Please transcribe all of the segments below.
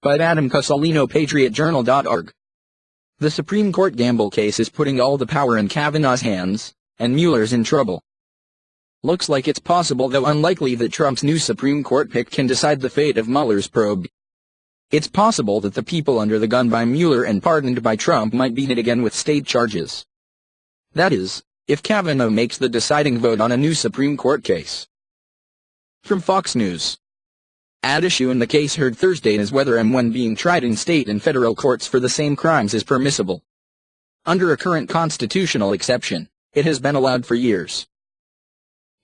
By Adam Casalino, PatriotJournal.org. The Supreme Court gamble case is putting all the power in Kavanaugh's hands, and Mueller's in trouble. Looks like it's possible, though unlikely, that Trump's new Supreme Court pick can decide the fate of Mueller's probe. It's possible that the people under the gun by Mueller and pardoned by Trump might be hit again with state charges. That is, if Kavanaugh makes the deciding vote on a new Supreme Court case. From Fox News. At issue in the case heard Thursday is whether and when being tried in state and federal courts for the same crimes is permissible. Under a current constitutional exception, it has been allowed for years.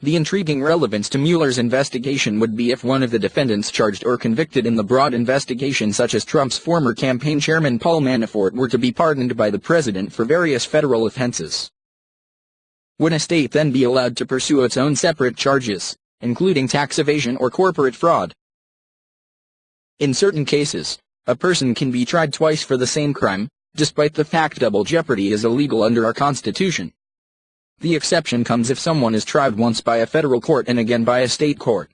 The intriguing relevance to Mueller's investigation would be if one of the defendants charged or convicted in the broad investigation, such as Trump's former campaign chairman Paul Manafort, were to be pardoned by the president for various federal offenses. Would a state then be allowed to pursue its own separate charges, including tax evasion or corporate fraud? In certain cases, a person can be tried twice for the same crime, despite the fact double jeopardy is illegal under our Constitution. The exception comes if someone is tried once by a federal court and again by a state court.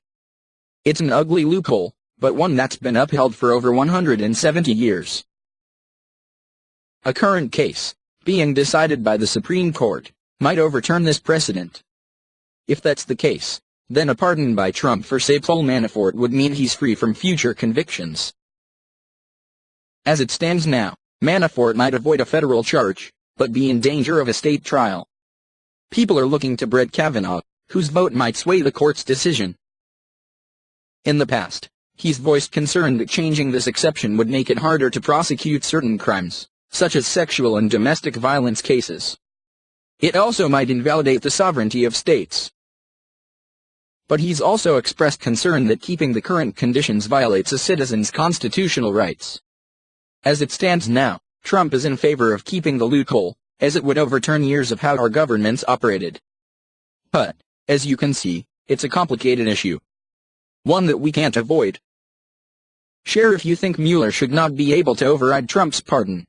It's an ugly loophole, but one that's been upheld for over 170 years. A current case, being decided by the Supreme Court, might overturn this precedent. If that's the case, then a pardon by Trump for, say, Paul Manafort would mean he's free from future convictions. As it stands now, Manafort might avoid a federal charge, but be in danger of a state trial. People are looking to Brett Kavanaugh, whose vote might sway the court's decision. In the past, he's voiced concern that changing this exception would make it harder to prosecute certain crimes, such as sexual and domestic violence cases. It also might invalidate the sovereignty of states. But he's also expressed concern that keeping the current conditions violates a citizen's constitutional rights. As it stands now, Trump is in favor of keeping the loophole, as it would overturn years of how our governments operated. But, as you can see, it's a complicated issue. One that we can't avoid. Share if you think Mueller should not be able to override Trump's pardon.